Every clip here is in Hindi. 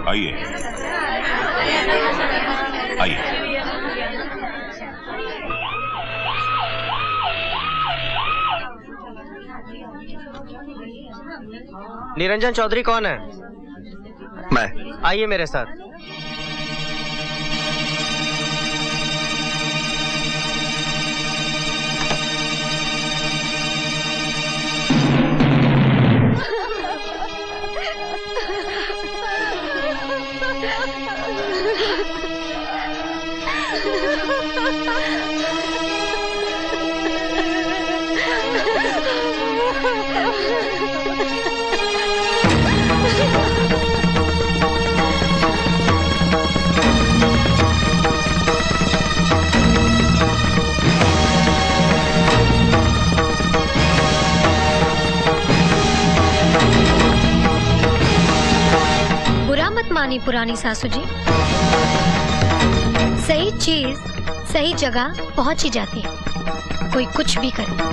आइए आइए। निरंजन चौधरी कौन है? मैं। आइए मेरे साथ। बुरा मत मानी पुरानी सासू जी, सही चीज सही जगह पहुंच ही जाती है, कोई कुछ भी करे।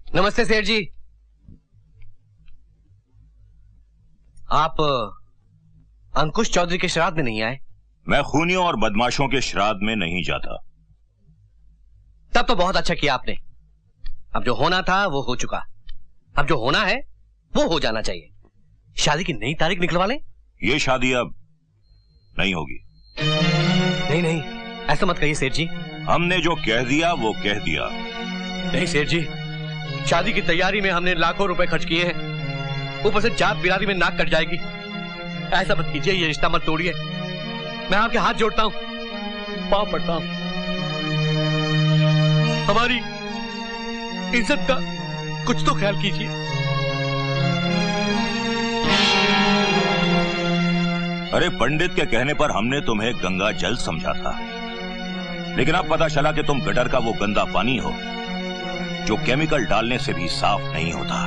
नमस्ते सेठ जी। आप अंकुश चौधरी के श्राद्ध में नहीं आए? मैं खूनियों और बदमाशों के श्राद्ध में नहीं जाता। तब तो बहुत अच्छा किया आपने। अब जो होना था वो हो चुका, अब जो होना है वो हो जाना चाहिए। शादी की नई तारीख निकलवा लें। ये शादी अब नहीं होगी। नहीं नहीं, ऐसा मत कहिए सेठ जी। हमने जो कह दिया वो कह दिया। नहीं सेठ जी, शादी की तैयारी में हमने लाखों रुपए खर्च किए हैं, ऊपर से जात बिरादरी में नाक कट जाएगी। ऐसा मत कीजिए, ये रिश्ता मत तोड़िए। मैं आपके हाथ जोड़ता हूं, पांव पड़ता हूं। हमारी इज्जत का कुछ तो ख्याल कीजिए। अरे पंडित के कहने पर हमने तुम्हें गंगा जल समझा था, लेकिन अब पता चला कि तुम गटर का वो गंदा पानी हो जो केमिकल डालने से भी साफ नहीं होता।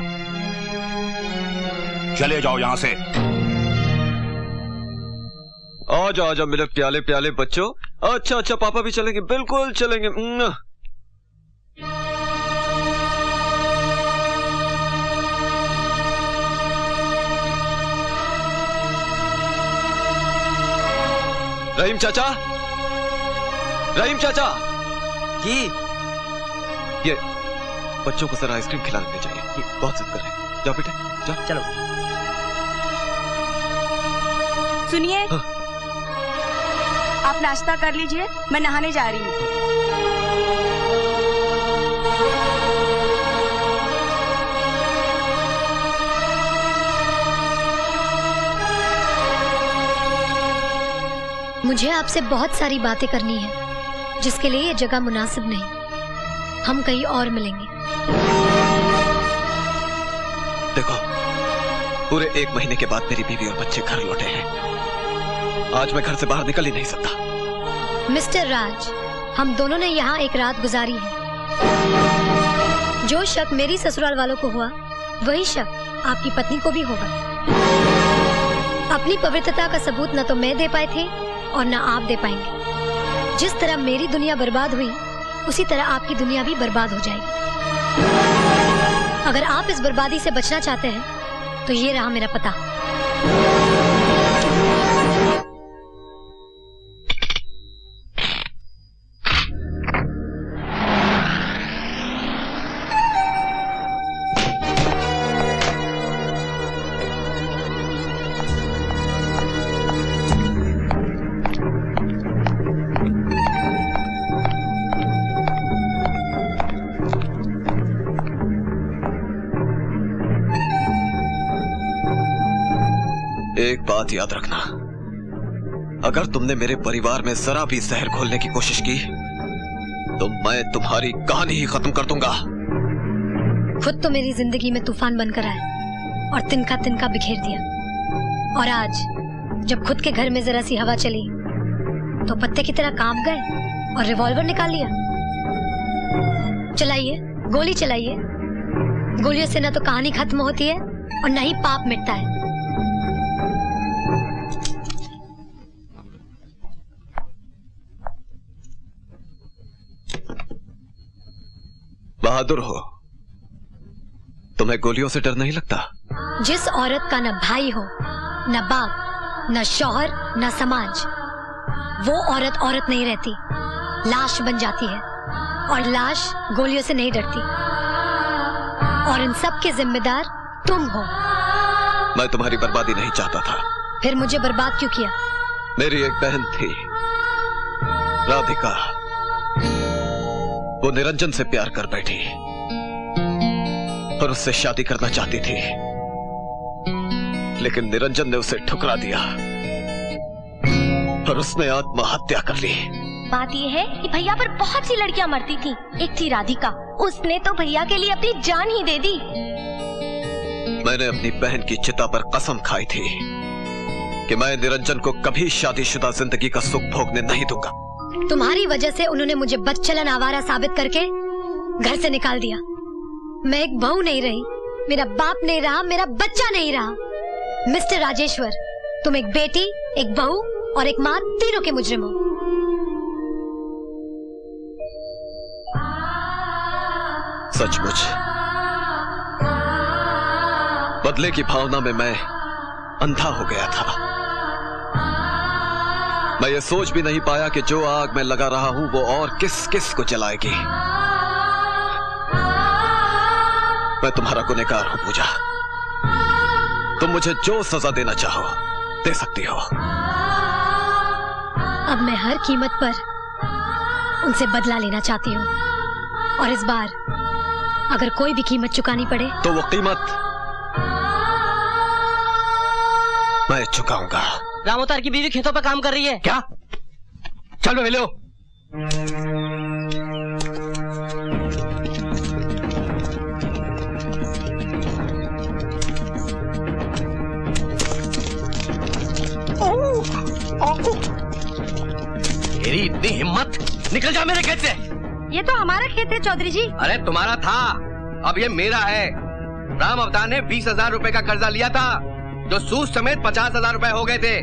चले जाओ यहां से। आजा आजा मेरे प्याले प्याले बच्चों। अच्छा अच्छा, पापा भी चलेंगे, बिल्कुल चलेंगे। रहीम चाचा, रहीम चाचा जी, ये बच्चों को जरा आइसक्रीम खिला देनी चाहिए, ये बहुत जिद कर रहे हैं। जाओ बेटे जाओ। चलो। सुनिए, हाँ। आप नाश्ता कर लीजिए, मैं नहाने जा रही हूँ। मुझे आपसे बहुत सारी बातें करनी है, जिसके लिए ये जगह मुनासिब नहीं। हम कहीं और मिलेंगे। देखो, पूरे 1 महीने के बाद मेरी बीवी और बच्चे घर लौटे हैं। आज मैं घर से बाहर निकल ही नहीं सकता। मिस्टर राज, हम दोनों ने यहाँ एक रात गुजारी है। जो शक मेरी ससुराल वालों को हुआ, वही शक आपकी पत्नी को भी होगा। अपनी पवित्रता का सबूत न तो मैं दे पाए थे और न आप दे पाएंगे। जिस तरह मेरी दुनिया बर्बाद हुई, उसी तरह आपकी दुनिया भी बर्बाद हो जाएगी। अगर आप इस बर्बादी से बचना चाहते हैं तो ये रहा मेरा पता। एक बात याद रखना, अगर तुमने मेरे परिवार में जरा भी जहर घोलने की कोशिश की तो मैं तुम्हारी कहानी ही खत्म कर दूंगा। खुद तो मेरी जिंदगी में तूफान बनकर आए और तिनका तिनका बिखेर दिया, और आज जब खुद के घर में जरा सी हवा चली तो पत्ते की तरह कांप गए और रिवॉल्वर निकाल लिया। चलाइए, गोली चलाइए। गोलियों से न तो कहानी खत्म होती है और न ही पाप मिटता है। बहादुर हो, तुम्हें गोलियों से डर नहीं लगता? जिस औरत का न भाई हो, न बाप, न शौहर, न समाज, वो औरत औरत नहीं रहती, लाश बन जाती है। और लाश गोलियों से नहीं डरती। और इन सब के जिम्मेदार तुम हो। मैं तुम्हारी बर्बादी नहीं चाहता था। फिर मुझे बर्बाद क्यों किया? मेरी एक बहन थी, राधिका। वो निरंजन से प्यार कर बैठी और उससे शादी करना चाहती थी, लेकिन निरंजन ने उसे ठुकरा दिया और उसने आत्महत्या कर ली। बात यह है कि भैया पर बहुत सी लड़कियां मरती थी। एक थी राधिका, उसने तो भैया के लिए अपनी जान ही दे दी। मैंने अपनी बहन की चिता पर कसम खाई थी कि मैं निरंजन को कभी शादीशुदा जिंदगी का सुख भोगने नहीं दूंगा। तुम्हारी वजह से उन्होंने मुझे बदचलन आवारा साबित करके घर से निकाल दिया। मैं एक बहू नहीं रही, मेरा बाप नहीं रहा, मेरा बच्चा नहीं रहा। मिस्टर राजेश्वर, तुम एक बेटी, एक बहू और एक माँ, तीनों के मुजरिम हो। सचमुच बदले की भावना में मैं अंधा हो गया था। मैं ये सोच भी नहीं पाया कि जो आग मैं लगा रहा हूं वो और किस किस को जलाएगी। मैं तुम्हारा गुनहगार हूं पूजा। तुम मुझे जो सजा देना चाहो दे सकती हो। अब मैं हर कीमत पर उनसे बदला लेना चाहती हूँ, और इस बार अगर कोई भी कीमत चुकानी पड़े तो वो कीमत मैं चुकाऊंगा। रामोतार की बीवी खेतों पर काम कर रही है। क्या? चलो मिलो। तेरी इतनी हिम्मत, निकल जा मेरे खेत से। ये तो हमारा खेत है चौधरी जी। अरे तुम्हारा था, अब ये मेरा है। राम अवतार ने 20,000 रुपए का कर्जा लिया था, जो सूद समेत 50,000 रुपए हो गए थे।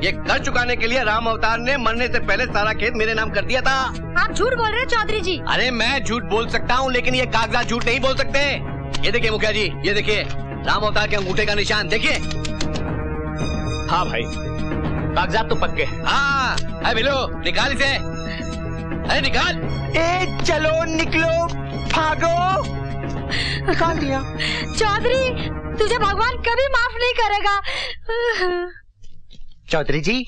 ये कर्ज चुकाने के लिए राम अवतार ने मरने से पहले सारा खेत मेरे नाम कर दिया था। आप झूठ बोल रहे हैं चौधरी जी। अरे मैं झूठ बोल सकता हूँ, लेकिन ये कागजात झूठ नहीं बोल सकते। ये देखिए मुखिया जी, ये देखिए राम अवतार के अंगूठे का निशान देखिए। हाँ भाई, कागजात तो पक्के हैं। हाँ, अरे मिलो, निकाल इसे। अरे निकाल। चलो निकलो, भागो। निकाल दिया। चौधरी, तुझे भगवान कभी माफ नहीं करेगा। चौधरी जी,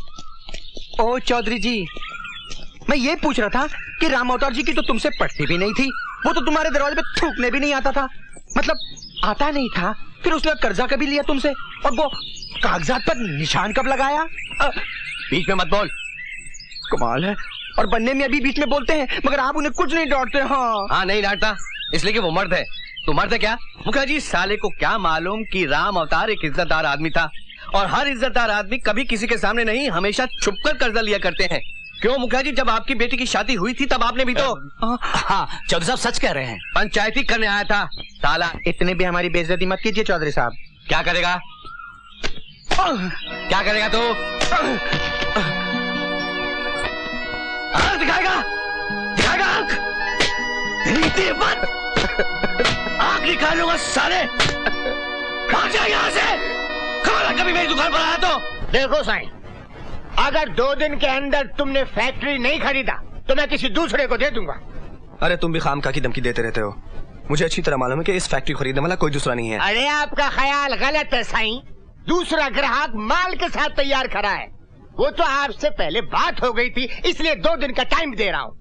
ओ चौधरी जी, मैं ये पूछ रहा था कि राम अवतार जी की तो तुमसे पटती भी नहीं थी, वो तो तुम्हारे दरवाजे पे थूकने भी नहीं आता था। मतलब आता नहीं था, फिर उसने कर्जा कभी लिया तुमसे, और वो कागजात पर निशान कब लगाया? बीच में मत बोल। कमाल है, और बनने में अभी बीच में बोलते हैं, मगर आप उन्हें कुछ नहीं डांटते। हाँ नहीं डांटता, इसलिए कि वो मर्द है। तू मर्द है क्या? मुखिया जी, साले को क्या मालूम कि राम अवतार एक इज्जतदार आदमी था, और हर इज्जतदार आदमी कभी किसी के सामने नहीं, हमेशा छुपकर कर्जा लिया करते हैं। क्यों मुखिया जी, जब आपकी बेटी की शादी हुई थी तब आपने भी तो। हाँ, चौधरी साहब सच कह रहे हैं। पंचायती करने आया था साला। इतने भी हमारी बेइज्जती मत कीजिए चौधरी साहब। क्या करेगा? क्या करेगा तू? आंख दिखाएगा? दिखाएगा आंख? रीति मत। आंख निकालूंगा साले। भाग जा यहाँ से। कभी मेरी दुकान पर आया तो। देखो साईं, अगर 2 दिन के अंदर तुमने फैक्ट्री नहीं खरीदा तो मैं किसी दूसरे को दे दूंगा। अरे तुम भी खामखा की धमकी देते रहते हो। मुझे अच्छी तरह मालूम है कि इस फैक्ट्री खरीदने वाला कोई दूसरा नहीं है। अरे आपका ख्याल गलत है साईं। दूसरा ग्राहक माल के साथ तैयार खड़ा है। वो तो आपसे पहले बात हो गई थी, इसलिए 2 दिन का टाइम दे रहा हूँ।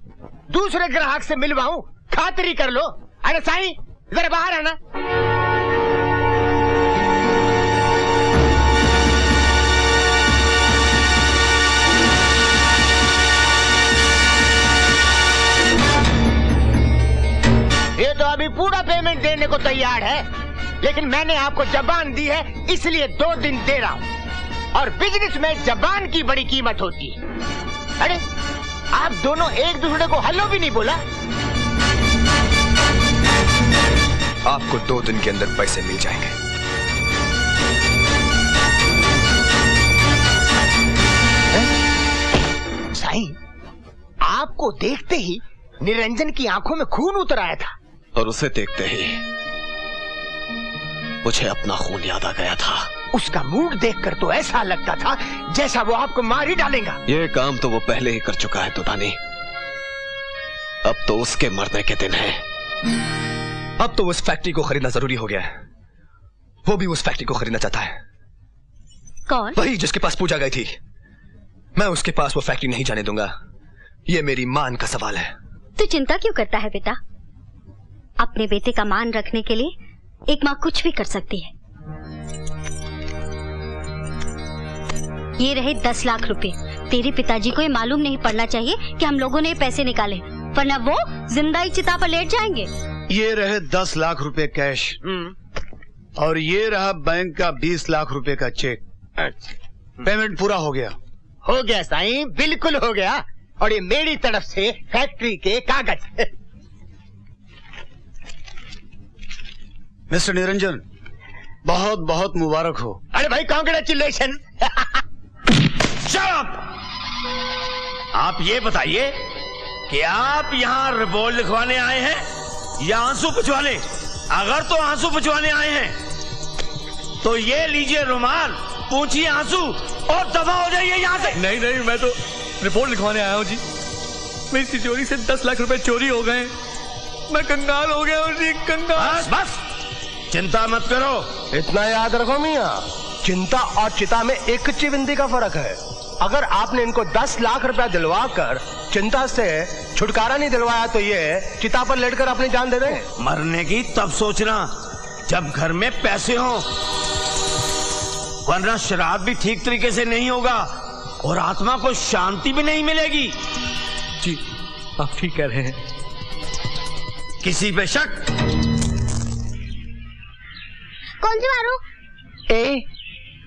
दूसरे ग्राहक से मिलवाऊं, खातिरी कर लो। अरे साईं, जरा बाहर आना। ये तो अभी पूरा पेमेंट देने को तैयार है, लेकिन मैंने आपको जबान दी है, इसलिए 2 दिन दे रहा हूँ। और बिजनेस में जबान की बड़ी कीमत होती है। अरे आप दोनों एक दूसरे को हेलो भी नहीं बोला। आपको 2 दिन के अंदर पैसे मिल जाएंगे। साईं, आपको देखते ही निरंजन की आंखों में खून उतर आया था। और उसे देखते ही मुझे अपना खून याद आ गया था। उसका मूड देखकर तो ऐसा लगता था जैसा वो आपको मार ही डालेगा। ये काम तो वो पहले ही कर चुका है तूतानी। अब तो उसके मरने के दिन है। अब तो उस फैक्ट्री को खरीदना जरूरी हो गया है। वो भी उस फैक्ट्री को खरीदना चाहता है। कौन? वही जिसके पास पूजा गई थी। मैं उसके पास वो फैक्ट्री नहीं जाने दूंगा। ये मेरी मान का सवाल है। तू चिंता क्यों करता है बेटा? अपने बेटे का मान रखने के लिए एक माँ कुछ भी कर सकती है। ये रहे 10 लाख रुपए। तेरे पिताजी को ये मालूम नहीं पड़ना चाहिए कि हम लोगों ने ये पैसे निकाले, वरना वो जिंदा ही चिता पर लेट जाएंगे। ये रहे 10 लाख रुपए कैश और ये रहा बैंक का 20 लाख रुपए का चेक। पेमेंट पूरा हो गया। हो गया साईं, बिल्कुल हो गया। और ये मेरी तरफ से फैक्ट्री के कागज। मिस्टर निरंजन, बहुत बहुत मुबारक हो। अरे भाई, कांग्रेचुलेशन। आप ये बताइए कि आप यहाँ रिपोर्ट लिखवाने आए हैं या आंसू पुछवाने? अगर तो आंसू पुछवाने आए हैं तो ये लीजिए रुमाल, पूछिए आंसू और दफा हो जाइए यहाँ से। नहीं नहीं, मैं तो रिपोर्ट लिखवाने आया हूँ जी। मेरी तिजोरी से 10 लाख रुपए चोरी हो गए। मैं कंगाल हो गया हूँ जी, कंगाल। बस बस, चिंता मत करो। इतना याद रखो मियाँ, चिंता और चिता में एक चिविंदी का फर्क है। अगर आपने इनको 10 लाख रुपया दिलवा कर चिंता से छुटकारा नहीं दिलवाया तो ये चिता पर लेटकर अपनी जान दे देंगे। मरने की तब सोचना जब घर में पैसे हों, वरना शराब भी ठीक तरीके से नहीं होगा और आत्मा को शांति भी नहीं मिलेगी। जी आप ठीक कह रहे हैं। किसी पे शक? कौन सी मारू? ए,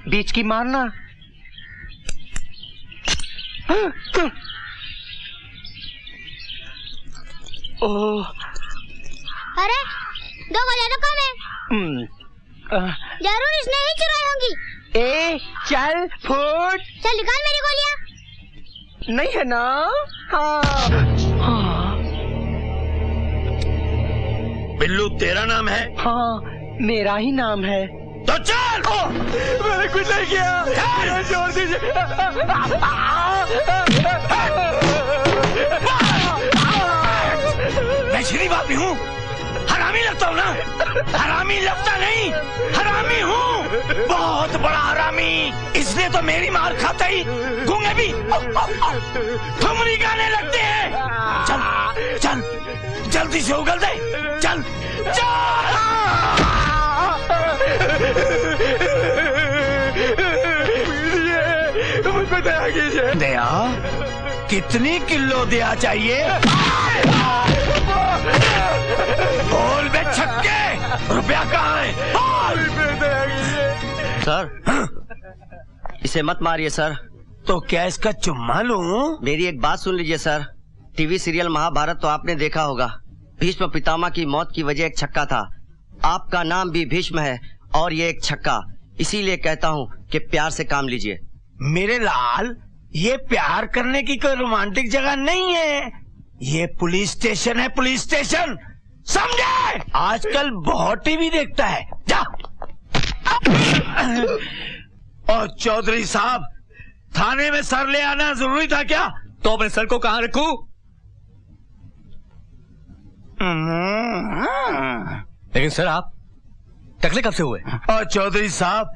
बीच की मारना। ओह, अरे 2 गोलियां तो कम है। जरूर इसने ही चुराई होंगी। ए, चल फुट। चल निकाल मेरी गोलियां। नहीं है ना? हाँ। बिल्लू तेरा नाम है? हाँ, मेरा ही नाम है। तो चल। मैंने कुछ नहीं किया, छोड़ दीजिए। मैं शरीफ आदमी हूँ, हरामी लगता हूँ ना? हरामी लगता नहीं, हरामी हूँ, बहुत बड़ा हरामी। इसलिए तो मेरी मार खाता ही गूंगे भी ठुमरी गाने लगते हैं। चल चल, जल्दी से उगल दे। चल चल। मुझको दया कीजिए। दया? कितनी किलो दया चाहिए? बोल बे छक्के, रुपया कहाँ है? सर, इसे मत मारिए सर। तो क्या इसका चुम्मा लूं? मेरी एक बात सुन लीजिए सर। टीवी सीरियल महाभारत तो आपने देखा होगा। भीष्म पितामह की मौत की वजह एक छक्का था। आपका नाम भी भीष्म है और ये एक छक्का। इसीलिए कहता हूँ कि प्यार से काम लीजिए। मेरे लाल, ये प्यार करने की कोई रोमांटिक जगह नहीं है। ये पुलिस स्टेशन है, पुलिस स्टेशन, समझे? आजकल बहुत टीवी देखता है। जा। और चौधरी साहब, थाने में सर ले आना जरूरी था क्या? तो अपने सर को कहाँ रखूं? लेकिन सर आप टकले कब से हुए? और चौधरी साहब,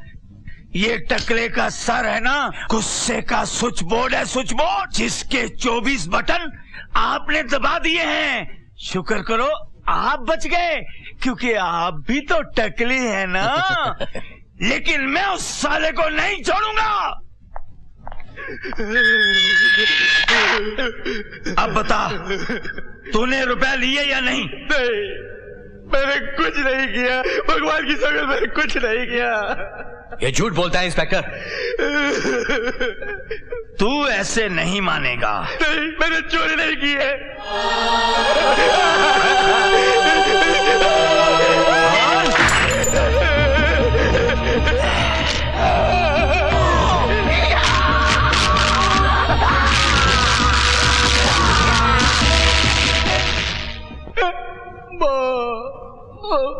ये टकले का सर है ना, गुस्से का स्विच बोर्ड है, स्विच बोर्ड, जिसके 24 बटन आपने दबा दिए हैं। शुक्र करो आप बच गए, क्योंकि आप भी तो टकले हैं ना। लेकिन मैं उस साले को नहीं छोड़ूंगा। अब बता, तूने रुपया लिए या नहीं? नहीं, मैंने कुछ नहीं किया। भगवान की कसम, मैंने कुछ नहीं किया। ये झूठ बोलता है इंस्पेक्टर। तू ऐसे नहीं मानेगा। नहीं, मैंने चोरी नहीं की है। माँ